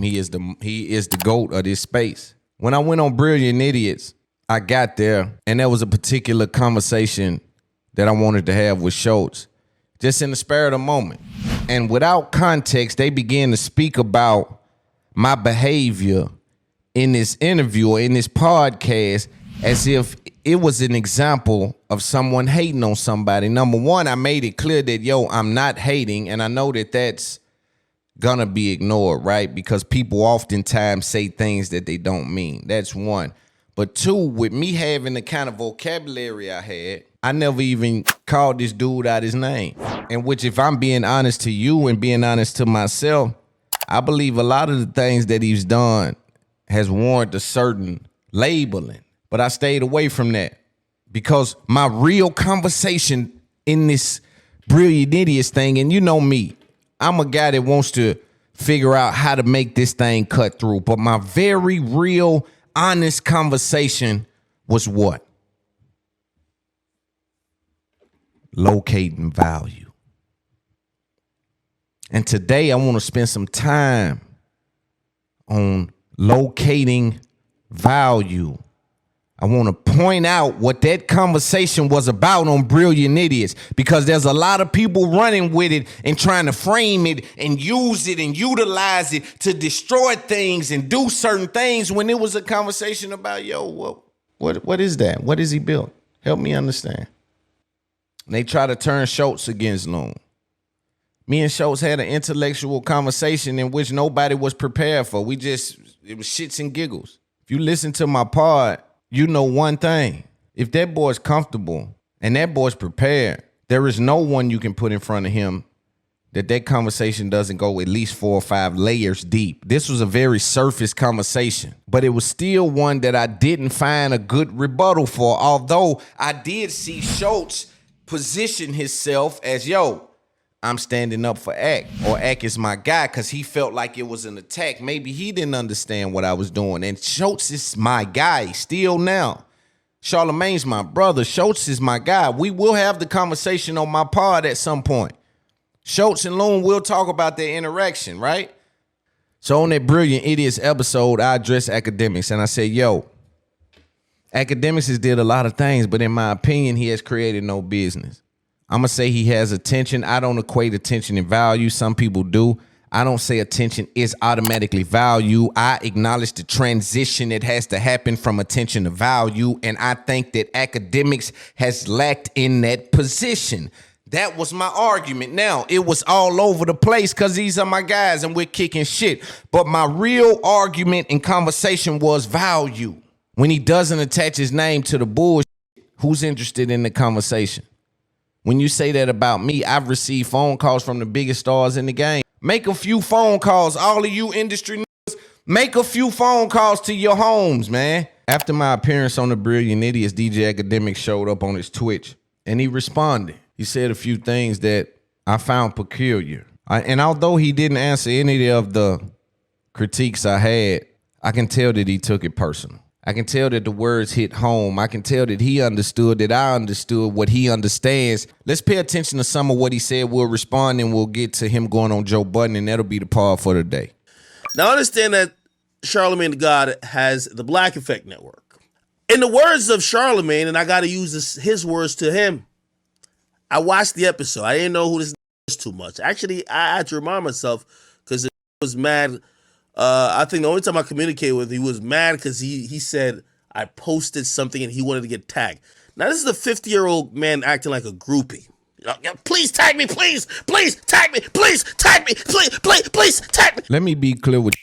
He is the GOAT of this space. When I went on Brilliant Idiots, I got there and there was a particular conversation that I wanted to have with Schultz, just in the spur of the moment. And without context, they began to speak about my behavior in this interview or in this podcast as if it was an example of someone hating on somebody. Number one, I made it clear that, I'm not hating, and I know that that's gonna be ignored, right? Because people oftentimes say things that they don't mean. That's one. But two, with me having the kind of vocabulary I had, I never even called this dude out his name. And which, if I'm being honest to you and being honest to myself, I believe a lot of the things that he's done has warranted a certain labeling. But I stayed away from that because my real conversation in this Brilliant Idiots thing, and you know me, I'm a guy that wants to figure out how to make this thing cut through. But my very real, honest conversation was what? Locating value. And today I want to spend some time on locating value. I want to point out what that conversation was about on Brilliant Idiots, because there's a lot of people running with it and trying to frame it and use it and utilize it to destroy things and do certain things when it was a conversation about, what is that? What is he built? Help me understand. And they try to turn Schultz against Loon. Me and Schultz had an intellectual conversation in which nobody was prepared for. It was shits and giggles. If you listen to my pod, you know one thing. If that boy's comfortable and that boy's prepared, there is no one you can put in front of him that conversation doesn't go at least 4 or 5 layers deep. This was a very surface conversation, but it was still one that I didn't find a good rebuttal for, although I did see Schultz position himself as, I'm standing up for Ak, or Ak is my guy, because he felt like it was an attack. Maybe he didn't understand what I was doing. And Schultz is my guy still now. Charlemagne's my brother. Schultz is my guy. We will have the conversation on my pod at some point. Schultz and Loon will talk about their interaction, right? So on that Brilliant Idiots episode, I addressed Akademiks, and I said, Akademiks has did a lot of things, but in my opinion, he has created no business. I'm going to say he has attention. I don't equate attention and value. Some people do. I don't say attention is automatically value. I acknowledge the transition that has to happen from attention to value, and I think that Akademiks has lacked in that position. That was my argument. Now, it was all over the place because these are my guys and we're kicking shit. But my real argument and conversation was value. When he doesn't attach his name to the bullshit, who's interested in the conversation? When you say that about me, I've received phone calls from the biggest stars in the game. Make a few phone calls, all of you industry niggas, make a few phone calls to your homes, man. After my appearance on the Brilliant Idiots, DJ Akademiks showed up on his Twitch, and he responded. He said a few things that I found peculiar. And although he didn't answer any of the critiques I had, I can tell that he took it personal. I can tell that the words hit home. I can tell that he understood that I understood what he understands. Let's pay attention to some of what he said. We'll respond and we'll get to him going on Joe Budden, and that'll be the part for today. Now, understand that Charlemagne the God has the Black Effect Network. In the words of Charlemagne, and I got to use his words to him, I watched the episode. I didn't know who this was too much. Actually, I had to remind myself because it was mad. I think the only time I communicated with him, he was mad because he said I posted something and he wanted to get tagged. Now, this is a 50-year-old man acting like a groupie. Please tag me, please tag me, please tag me, please tag me. Let me be clear with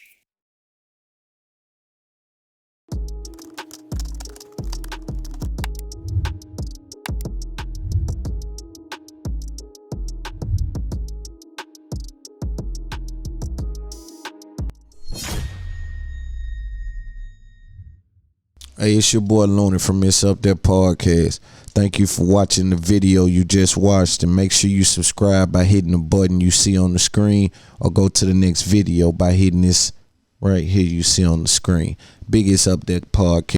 Hey, it's your boy Loon from It's Up There Podcast. Thank you for watching the video you just watched, and make sure you subscribe by hitting the button you see on the screen, or go to the next video by hitting this right here you see on the screen. Big It's Up There Podcast.